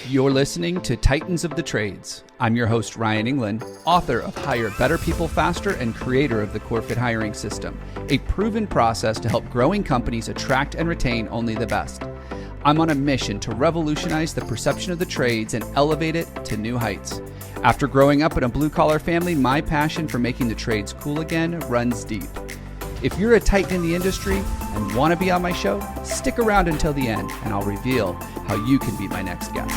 You're listening to Titans of the Trades. I'm your host, Ryan England, author of Hire Better People Faster and creator of the CoreFit hiring system, a proven process to help growing companies attract and retain only the best. I'm on a mission to revolutionize the perception of the trades and elevate it to new heights. After growing up in a blue-collar family, my passion for making the trades cool again runs deep. If you're a titan in the industry and want to be on my show, stick around until the end and I'll reveal how you can be my next guest.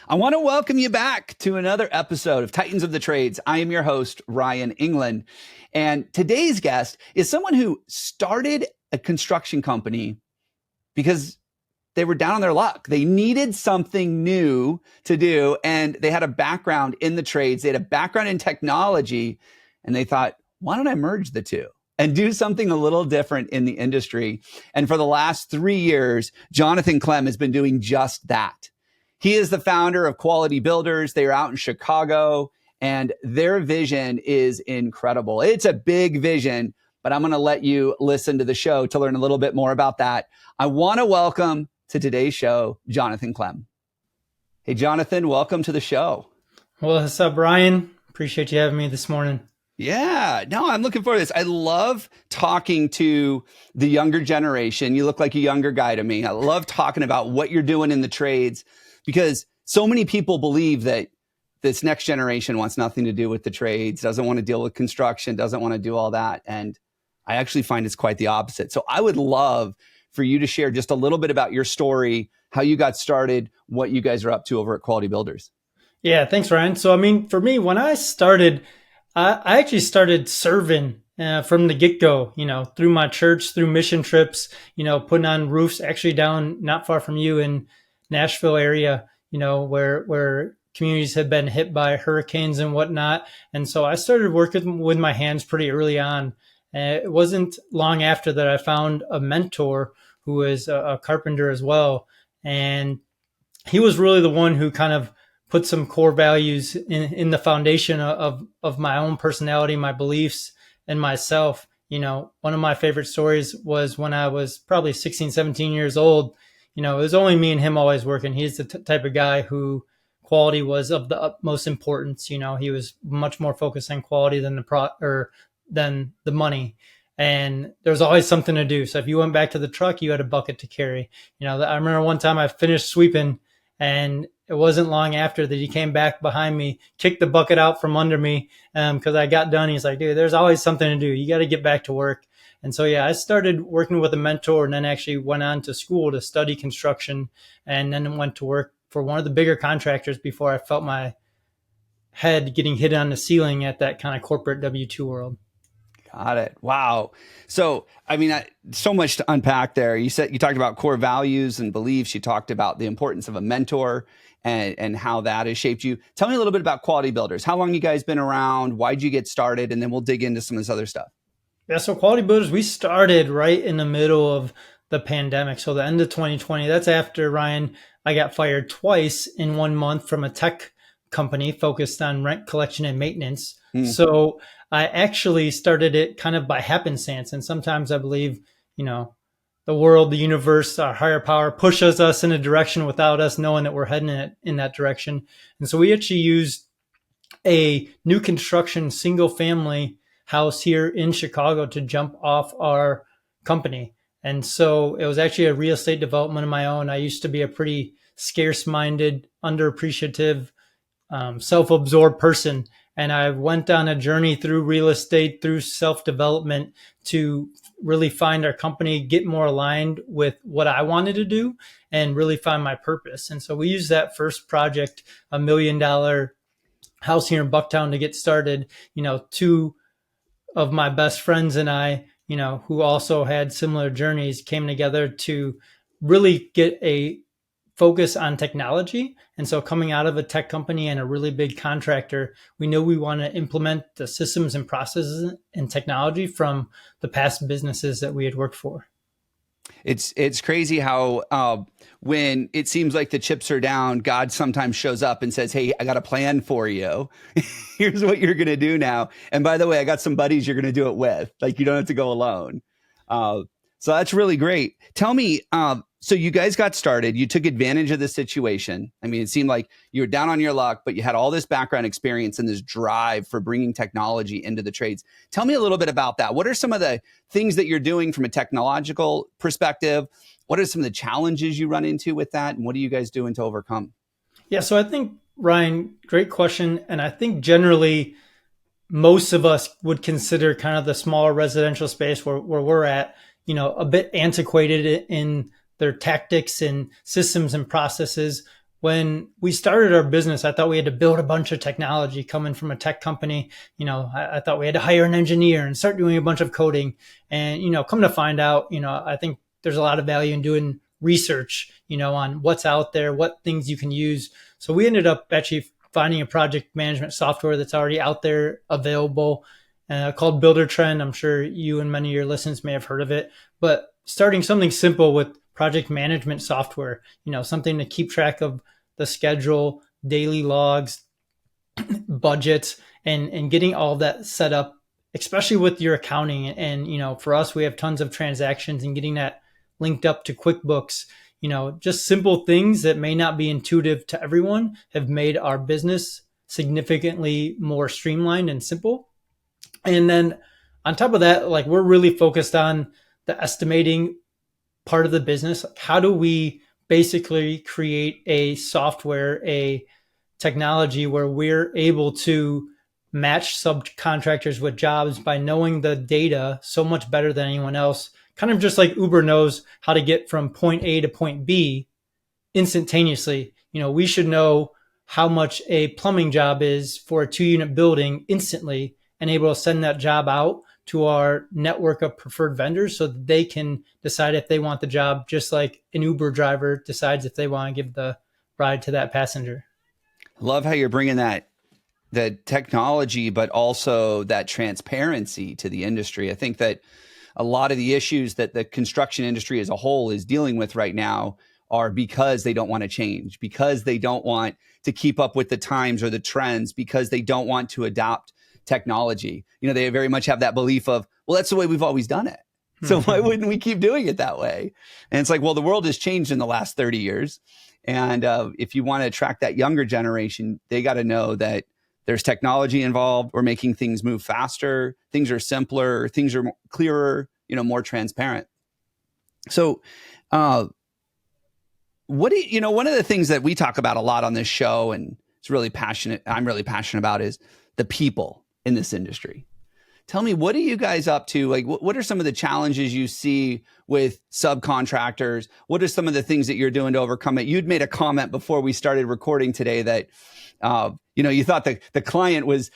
I want to welcome you back to another episode of Titans of the Trades. I am your host, Ryan England. And today's guest is someone who started a construction company because they were down on their luck. They needed something new to do, and they had a background in the trades. They had a background in technology, and they thought, why don't I merge the two and do something a little different in the industry? And for the last 3 years, Jonathan Klemm has been doing just that. He is the founder of Quality Builders. They are out in Chicago, and their vision is incredible. It's a big vision, but I'm going to let you listen to the show to learn a little bit more about that. I want to welcome to today's show, Jonathan Klemm. Hey, Jonathan, welcome to the show. Well, what's up, Ryan? Appreciate you having me this morning. Yeah, no, I'm looking forward to this. I love talking to the younger generation. You look like a younger guy to me. I love talking about what you're doing in the trades because so many people believe that this next generation wants nothing to do with the trades, doesn't want to deal with construction, doesn't want to do all that. And I actually find it's quite the opposite. So I would love for you to share just a little bit about your story, how you got started, what you guys are up to over at Quality Builders. Yeah, thanks, Ryan. So, for me, when I started, I actually started serving from the get-go, through my church, through mission trips, putting on roofs, actually down not far from you in Nashville area, where communities had been hit by hurricanes and whatnot. And so I started working with my hands pretty early on. It wasn't long after that I found a mentor who was a carpenter as well. And he was really the one who kind of put some core values in the foundation of my own personality, my beliefs, and myself. One of my favorite stories was when I was probably 16, 17 years old. It was only me and him always working. He's the type of guy who quality was of the utmost importance. He was much more focused on quality than than the money. And there was always something to do. So if you went back to the truck, you had a bucket to carry. I remember one time I finished sweeping and it wasn't long after that he came back behind me, kicked the bucket out from under me because I got done. He's like, dude, there's always something to do. You got to get back to work. And so, I started working with a mentor and then actually went on to school to study construction and then went to work for one of the bigger contractors before I felt my head getting hit on the ceiling at that kind of corporate W-2 world. Got it. Wow. So, so much to unpack there. You talked about core values and beliefs. You talked about the importance of a mentor and how that has shaped you. Tell me a little bit about Quality Builders. How long you guys been around? Why'd you get started? And then we'll dig into some of this other stuff. Yeah. So Quality Builders, we started right in the middle of the pandemic. So the end of 2020, that's after, Ryan, I got fired twice in 1 month from a tech company focused on rent collection and maintenance. So I actually started it kind of by happenstance. And sometimes I believe, the world, the universe, our higher power pushes us in a direction without us knowing that we're heading in that direction. And so we actually used a new construction single family house here in Chicago to jump off our company. And so it was actually a real estate development of my own. I used to be a pretty scarce-minded, underappreciative, self-absorbed person. And I went on a journey through real estate, through self-development to really find our company, get more aligned with what I wanted to do and really find my purpose. And so we used that first project, $1 million house here in Bucktown, to get started. Two of my best friends and I, who also had similar journeys, came together to really get a focus on technology. And so coming out of a tech company and a really big contractor, we knew we want to implement the systems and processes and technology from the past businesses that we had worked for. It's crazy how when it seems like the chips are down, God sometimes shows up and says, hey, I got a plan for you. Here's what you're going to do now. And by the way, I got some buddies you're going to do it with. Like, you don't have to go alone. So that's really great. Tell me, so you guys got started, you took advantage of the situation. I mean, it seemed like you were down on your luck, but you had all this background experience and this drive for bringing technology into the trades. Tell me a little bit about that. What are some of the things that you're doing from a technological perspective? What are some of the challenges you run into with that? And what are you guys doing to overcome? Yeah, so I think, Ryan, great question. And I think generally most of us would consider kind of the smaller residential space where we're at, a bit antiquated in their tactics and systems and processes. When we started our business, I thought we had to build a bunch of technology coming from a tech company. I thought we had to hire an engineer and start doing a bunch of coding. And, come to find out, I think there's a lot of value in doing research, on what's out there, what things you can use. So we ended up actually finding a project management software that's already out there available called Builder Trend. I'm sure you and many of your listeners may have heard of it, but starting something simple with project management software, something to keep track of the schedule, daily logs, budgets, and getting all of that set up, especially with your accounting. And, for us, we have tons of transactions and getting that linked up to QuickBooks, just simple things that may not be intuitive to everyone have made our business significantly more streamlined and simple. And then on top of that, like we're really focused on the estimating part of the business. Like how do we basically create a software, a technology where we're able to match subcontractors with jobs by knowing the data so much better than anyone else, kind of just like Uber knows how to get from point A to point B instantaneously. We should know how much a plumbing job is for a 2-unit building instantly and able to send that job out to our network of preferred vendors so that they can decide if they want the job, just like an Uber driver decides if they want to give the ride to that passenger. Love how you're bringing that technology, but also that transparency to the industry. I think that a lot of the issues that the construction industry as a whole is dealing with right now are because they don't want to change, because they don't want to keep up with the times or the trends, because they don't want to adopt technology. They very much have that belief of, well, that's the way we've always done it. So why wouldn't we keep doing it that way? And it's like, well, the world has changed in the last 30 years. And if you want to attract that younger generation, they got to know that there's technology involved. We're making things move faster. Things are simpler. Things are clearer, more transparent. So one of the things that we talk about a lot on this show, and I'm really passionate about, is the people in this industry. Tell me, what are you guys up to? Like, what are some of the challenges you see with subcontractors? What are some of the things that you're doing to overcome it? You'd made a comment before we started recording today that, you thought the client was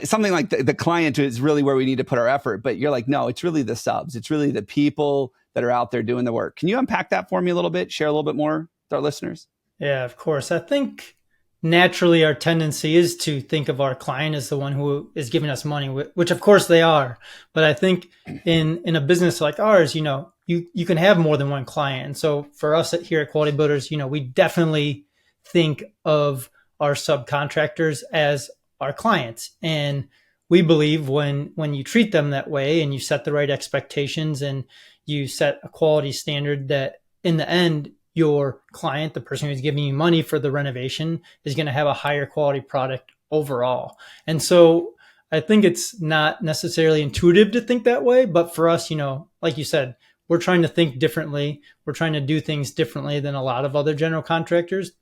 something like the client is really where we need to put our effort. But you're like, no, it's really the subs. It's really the people that are out there doing the work. Can you unpack that for me a little bit? Share a little bit more with our listeners? Yeah, of course. I think naturally our tendency is to think of our client as the one who is giving us money, which of course they are. But I think in a business like ours, you can have more than one client. And so for us here at Quality Builders, we definitely think of our subcontractors as our clients. And we believe when you treat them that way and you set the right expectations and you set a quality standard, that in the end, your client, the person who's giving you money for the renovation, is going to have a higher quality product overall. And so I think it's not necessarily intuitive to think that way, but for us, like you said, we're trying to think differently. We're trying to do things differently than a lot of other general contractors.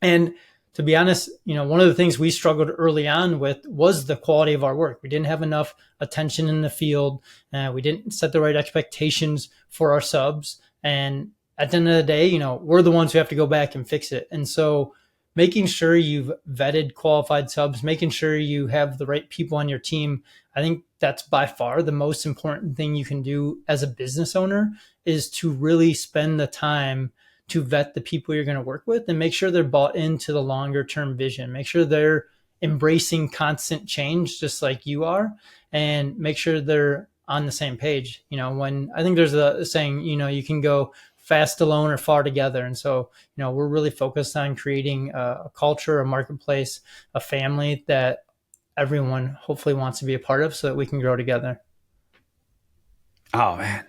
And to be honest, one of the things we struggled early on with was the quality of our work. We didn't have enough attention in the field. We didn't set the right expectations for our subs. And at the end of the day, we're the ones who have to go back and fix it. And so making sure you've vetted qualified subs, making sure you have the right people on your team, I think that's by far the most important thing you can do as a business owner, is to really spend the time to vet the people you're going to work with and make sure they're bought into the longer term vision. Make sure they're embracing constant change just like you are, and make sure they're on the same page. When I think there's a saying, you can go fast alone or far together. And so, we're really focused on creating a culture, a marketplace, a family that everyone hopefully wants to be a part of so that we can grow together. Oh, man.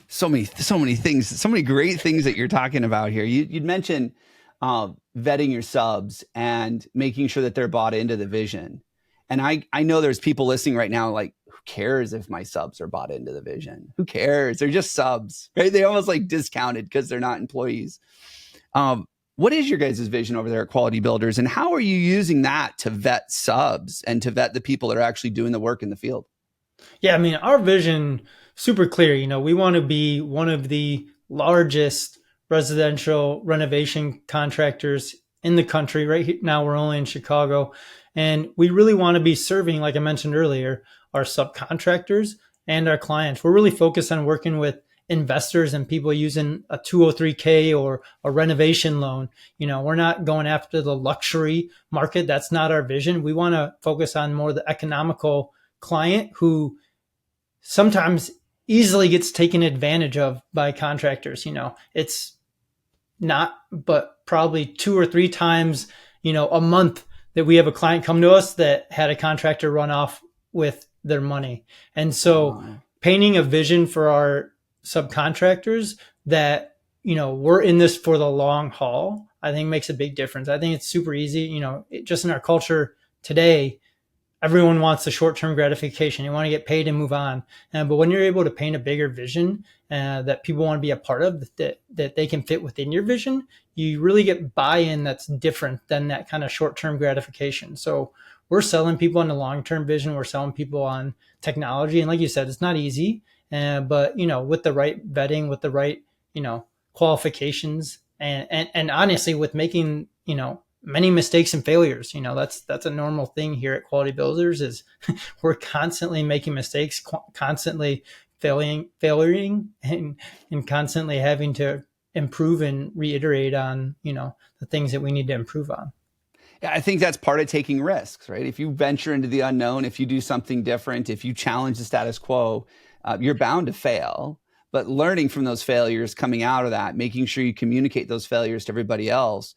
So many things, so many great things that you're talking about here. You'd mentioned vetting your subs and making sure that they're bought into the vision. And I know there's people listening right now like, who cares if my subs are bought into the vision? Who cares? They're just subs, right? They almost like discounted because they're not employees. What is your guys' vision over there at Quality Builders, and how are you using that to vet subs and to vet the people that are actually doing the work in the field? Yeah, I mean, our vision, super clear. We want to be one of the largest residential renovation contractors in the country. Right now, we're only in Chicago. And we really want to be serving, like I mentioned earlier, our subcontractors and our clients. We're really focused on working with investors and people using a 203K or a renovation loan. We're not going after the luxury market. That's not our vision. We want to focus on more the economical client who sometimes easily gets taken advantage of by contractors. It's not, but probably 2 or 3 times, a month that we have a client come to us that had a contractor run off with their money. And so painting a vision for our subcontractors that, we're in this for the long haul, I think makes a big difference. I think it's super easy, just in our culture today, everyone wants the short-term gratification. You want to get paid and move on. But when you're able to paint a bigger vision that people want to be a part of, that they can fit within your vision, you really get buy-in that's different than that kind of short-term gratification. So we're selling people on the long-term vision. We're selling people on technology. And like you said, it's not easy. But, with the right vetting, with the right, qualifications, and honestly, with making, many mistakes and failures. That's a normal thing here at Quality Builders is we're constantly making mistakes, constantly failing, and constantly having to improve and reiterate on, the things that we need to improve on. Yeah, I think that's part of taking risks, right? If you venture into the unknown, if you do something different, if you challenge the status quo, you're bound to fail. But learning from those failures, coming out of that, making sure you communicate those failures to everybody else,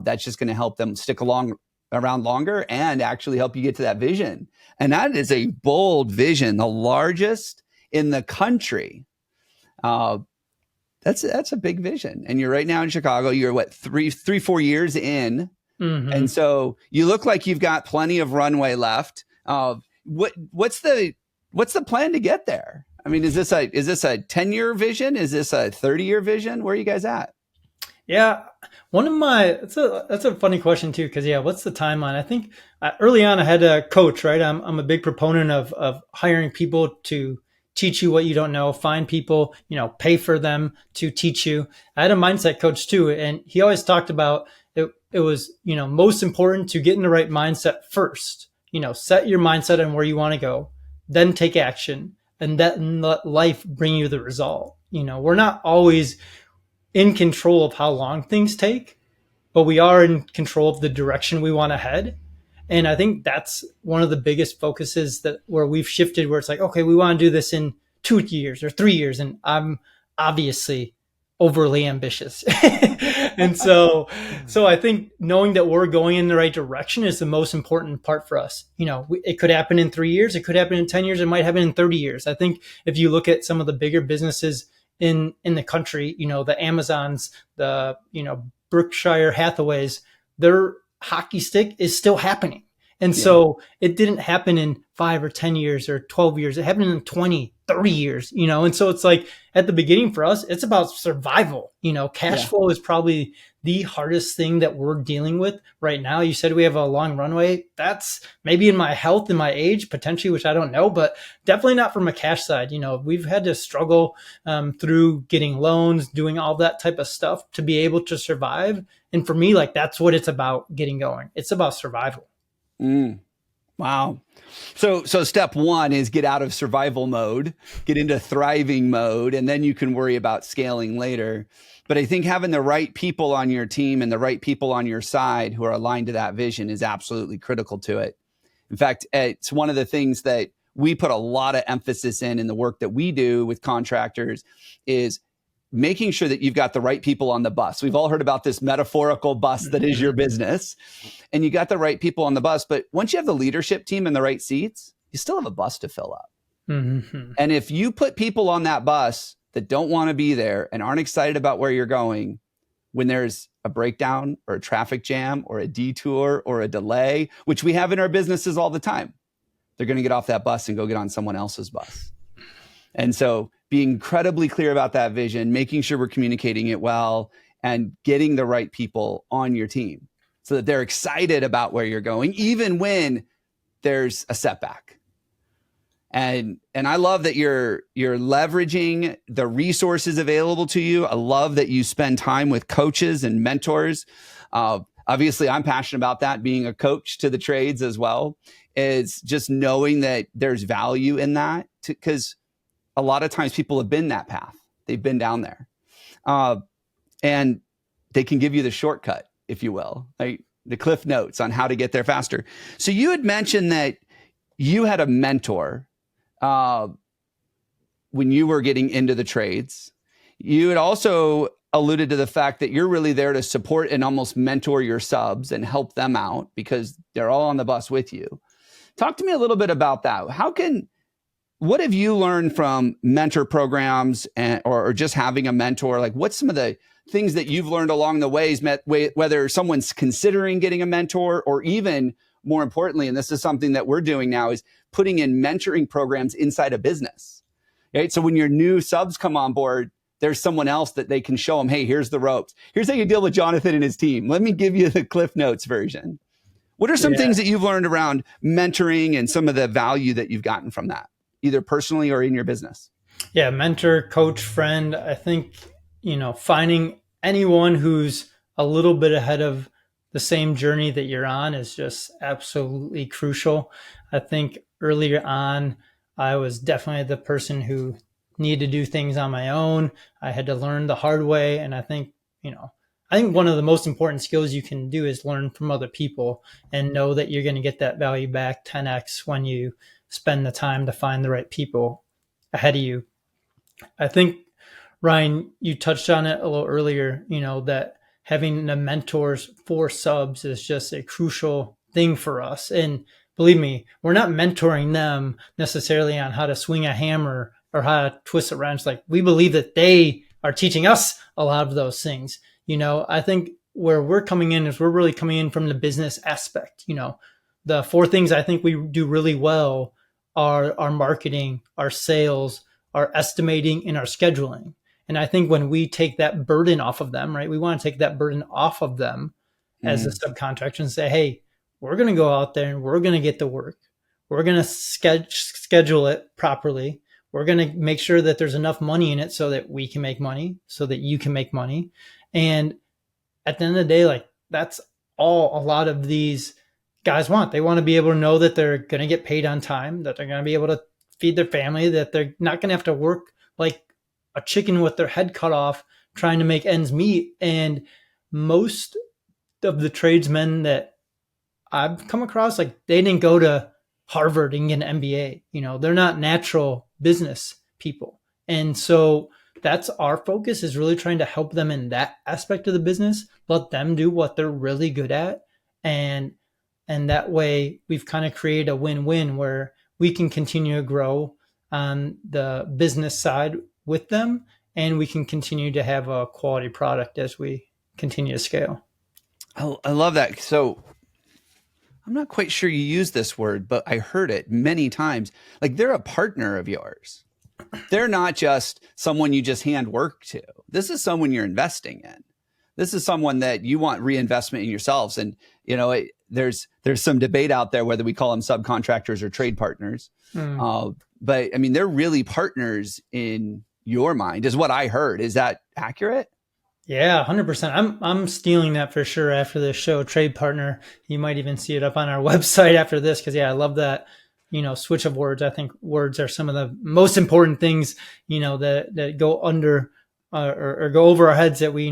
that's just going to help them stick around longer and actually help you get to that vision. And that is a bold vision, the largest in the country. That's a big vision. And you're right now in Chicago. You're what, 4 years in. Mm-hmm. And so you look like you've got plenty of runway left. What's the plan to get there? I mean, is this a 10-year vision? Is this a 30-year vision? Where are you guys at? Yeah, that's a funny question too, because what's the timeline? I think early on I had a coach, right? I'm a big proponent of hiring people to teach you what you don't know, find people, pay for them to teach you. I had a mindset coach too, and he always talked about it was, most important to get in the right mindset first, set your mindset on where you want to go, then take action, and then let life bring you the result. We're not always in control of how long things take, but we are in control of the direction we want to head. And I think that's one of the biggest focuses where we've shifted, where it's like, okay, we want to do this in 2 years or 3 years. And I'm obviously overly ambitious. And so I think knowing that we're going in the right direction is the most important part for us. It could happen in 3 years. It could happen in 10 years. It might happen in 30 years. I think if you look at some of the bigger businesses in the country, the Amazons, the, Berkshire Hathaways, their hockey stick is still happening. And so it didn't happen in 5 or 10 years or 12 years. It happened in 20, 30 years, And so it's like at the beginning for us, it's about survival. Cash flow is probably the hardest thing that we're dealing with right now. You said we have a long runway. That's maybe in my health and my age, potentially, which I don't know, but definitely not from a cash side. We've had to struggle through getting loans, doing all that type of stuff to be able to survive. And for me, that's what it's about getting going. It's about survival. Wow. So step one is get out of survival mode, get into thriving mode, and then you can worry about scaling later. But I think having the right people on your team and the right people on your side who are aligned to that vision is absolutely critical to it. In fact, it's one of the things that we put a lot of emphasis in the work that we do with contractors is making sure that you've got the right people on the bus. We've all heard about this metaphorical bus that is your business, and you got the right people on the bus. But once you have the leadership team in the right seats, you still have a bus to fill up. Mm-hmm. And if you put people on that bus that don't want to be there and aren't excited about where you're going when there's a breakdown or a traffic jam or a detour or a delay, which we have in our businesses all the time. They're going to get off that bus and go get on someone else's bus. And so being incredibly clear about that vision, making sure we're communicating it well, and getting the right people on your team so that they're excited about where you're going, even when there's a setback. And I love that you're leveraging the resources available to you. I love that you spend time with coaches and mentors. Obviously, I'm passionate about that, being a coach to the trades as well. Is just knowing that there's value in that, because a lot of times people have been that path. They've been down there. And they can give you the shortcut, if you will, like the cliff notes on how to get there faster. So you had mentioned that you had a mentor when you were getting into the trades. You had also alluded to the fact that you're really there to support and almost mentor your subs and help them out because they're all on the bus with you. Talk to me a little bit about that. What have you learned from mentor programs or just having a mentor? Like, what's some of the things that you've learned along the ways, whether someone's considering getting a mentor, or even more importantly, and this is something that we're doing now, is putting in mentoring programs inside a business, right? So when your new subs come on board, there's someone else that they can show them, hey, here's the ropes. Here's how you deal with Jonathan and his team. Let me give you the Cliff Notes version. What are some things that you've learned around mentoring and some of the value that you've gotten from that, either personally or in your business? Yeah, mentor, coach, friend. I think, finding anyone who's a little bit ahead of the same journey that you're on is just absolutely crucial. I think earlier on, I was definitely the person who needed to do things on my own. I had to learn the hard way. And I think one of the most important skills you can do is learn from other people and know that you're going to get that value back 10x when you spend the time to find the right people ahead of you. I think, Ryan, you touched on it a little earlier, that having the mentors for subs is just a crucial thing for us. And believe me, we're not mentoring them necessarily on how to swing a hammer or how to twist a wrench. Like, we believe that they are teaching us a lot of those things. I think where we're coming in is we're really coming in from the business aspect. The 4 things I think we do really well are our marketing, our sales, our estimating, and our scheduling. And I think when we take that burden off of them, right, we want to take that burden off of them as a subcontractor and say, hey, we're going to go out there and we're going to get the work. We're going to schedule it properly. We're going to make sure that there's enough money in it so that we can make money, so that you can make money. And at the end of the day, like, that's all a lot of these guys want. They want to be able to know that they're going to get paid on time, that they're going to be able to feed their family, that they're not going to have to work like a chicken with their head cut off trying to make ends meet. And most of the tradesmen that I've come across, like, they didn't go to Harvard and get an MBA. They're not natural business people. And so that's our focus, is really trying to help them in that aspect of the business, let them do what they're really good at. And that way we've kind of created a win-win where we can continue to grow on the business side with them, and we can continue to have a quality product as we continue to scale. I love that. So I'm not quite sure you use this word, but I heard it many times. Like, they're a partner of yours. They're not just someone you just hand work to. This is someone you're investing in. This is someone that you want reinvestment in yourselves. And, there's some debate out there whether we call them subcontractors or trade partners. But I mean, they're really partners in your mind, is what I heard. Is that accurate? Yeah, 100%. I'm stealing that for sure after this show, trade partner. You might even see it up on our website after this, because I love that, switch of words. I think words are some of the most important things, that go under or go over our heads, that we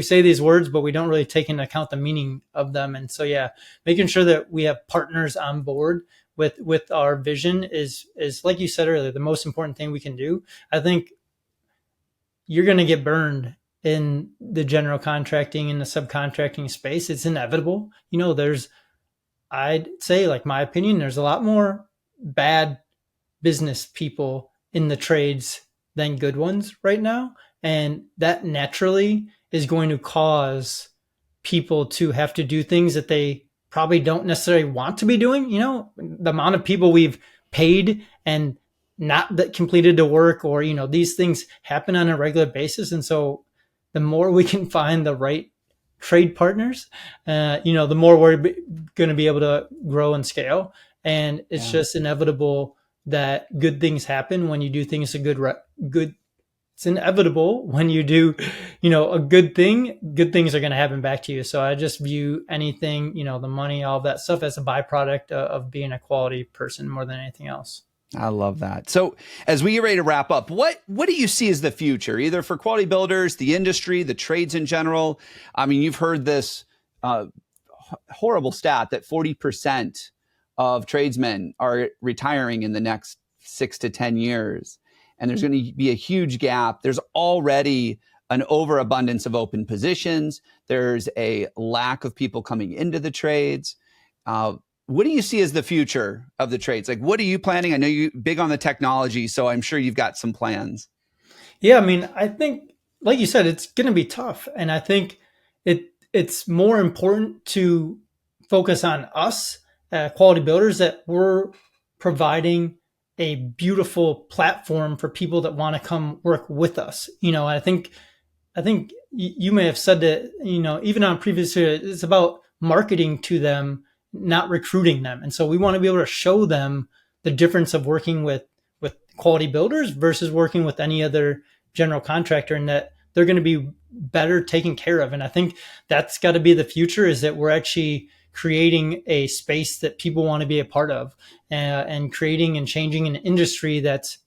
say these words, but we don't really take into account the meaning of them. And so, making sure that we have partners on board with our vision is, like you said earlier, the most important thing we can do. I think you're going to get burned in the general contracting and the subcontracting space. It's inevitable. I'd say, like, my opinion, there's a lot more bad business people in the trades than good ones right now. And that naturally is going to cause people to have to do things that they probably don't necessarily want to be doing. The amount of people we've paid and not that completed the work, or, these things happen on a regular basis. And so the more we can find the right trade partners, the more we're going to be able to grow and scale. And it's just inevitable that good things happen when you do things good. It's inevitable when you do, a good thing, good things are going to happen back to you. So I just view anything, the money, all that stuff as a byproduct of being a quality person more than anything else. I love that. So as we get ready to wrap up, what do you see as the future, either for quality builders, the industry, the trades in general? I mean, you've heard this horrible stat that 40% of tradesmen are retiring in the next 6 to 10 years. And there's going to be a huge gap. There's already an overabundance of open positions. There's a lack of people coming into the trades. What do you see as the future of the trades? Like, what are you planning? I know you're big on the technology, so I'm sure you've got some plans. Yeah, I mean, I think, like you said, it's going to be tough. And I think it's more important to focus on us, quality builders, that we're providing a beautiful platform for people that want to come work with us. I think you may have said that, even on previous, it's about marketing to them, not recruiting them. And so we want to be able to show them the difference of working with quality builders versus working with any other general contractor, and that they're going to be better taken care of. And I think that's got to be the future, is that we're actually creating a space that people want to be a part of, and creating and changing an industry that's,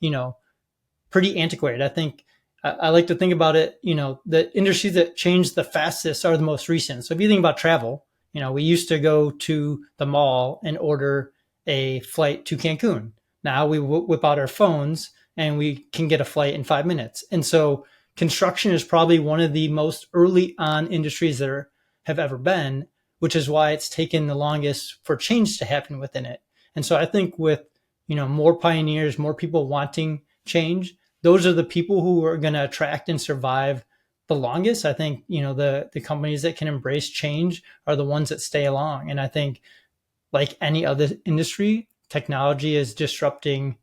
pretty antiquated. I think I like to think about it, the industries that change the fastest are the most recent. So if you think about travel, we used to go to the mall and order a flight to Cancun. Now we whip out our phones and we can get a flight in 5 minutes. And so construction is probably one of the most early on industries there have ever been, which is why it's taken the longest for change to happen within it. And so I think with, more pioneers, more people wanting change, those are the people who are going to attract and survive the longest. I think, the companies that can embrace change are the ones that stay along. And I think, like any other industry, technology is disrupting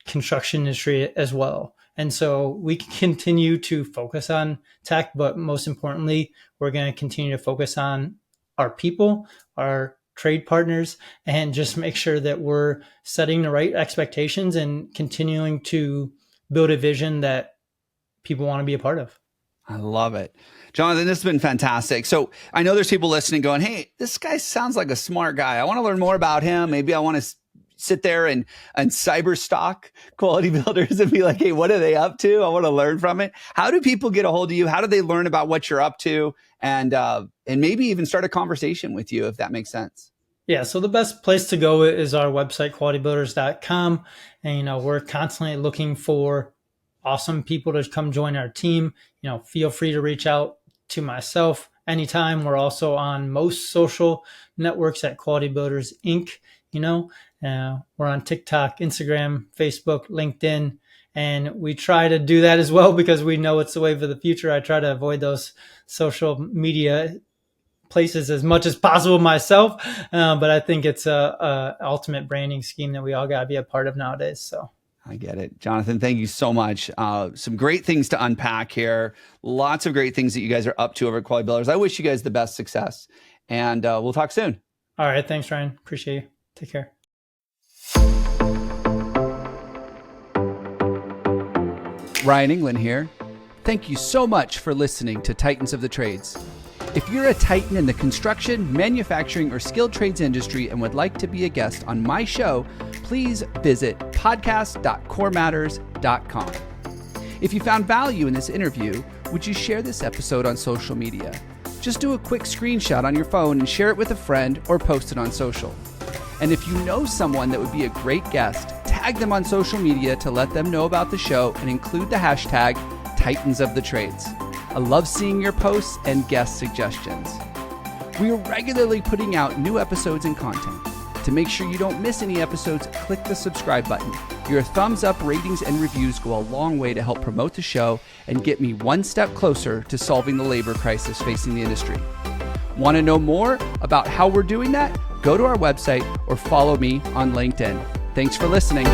construction industry as well. And so we can continue to focus on tech, but most importantly, we're going to continue to focus on our people, our trade partners, and just make sure that we're setting the right expectations and continuing to build a vision that people want to be a part of. I love it. Jonathan, this has been fantastic. So I know there's people listening going, hey, this guy sounds like a smart guy. I want to learn more about him. Maybe I want to sit there and cyber stalk quality builders and be like, hey, what are they up to? I want to learn from it. How do people get a hold of you? How do they learn about what you're up to? And maybe even start a conversation with you, if that makes sense. Yeah. So the best place to go is our website, qualitybuilders.com. And, we're constantly looking for awesome people to come join our team. Feel free to reach out to myself anytime. We're also on most social networks at Quality Builders Inc. We're on TikTok, Instagram, Facebook, LinkedIn, and we try to do that as well because we know it's the way for the future. I try to avoid those social media places as much as possible myself, but I think it's a ultimate branding scheme that we all got to be a part of nowadays. So I get it. Jonathan, thank you so much. Some great things to unpack here. Lots of great things that you guys are up to over at Quality Builders. I wish you guys the best success, and we'll talk soon. All right. Thanks, Ryan. Appreciate you. Take care. Ryan England here. Thank you so much for listening to Titans of the Trades. If you're a titan in the construction, manufacturing, or skilled trades industry and would like to be a guest on my show, please visit podcast.corematters.com. If you found value in this interview, would you share this episode on social media? Just do a quick screenshot on your phone and share it with a friend or post it on social. And if you know someone that would be a great guest, tag them on social media to let them know about the show and include the hashtag Titans of the Trades. I love seeing your posts and guest suggestions. We are regularly putting out new episodes and content. To make sure you don't miss any episodes, click the subscribe button. Your thumbs up, ratings, and reviews go a long way to help promote the show and get me one step closer to solving the labor crisis facing the industry. Want to know more about how we're doing that? Go to our website or follow me on LinkedIn. Thanks for listening.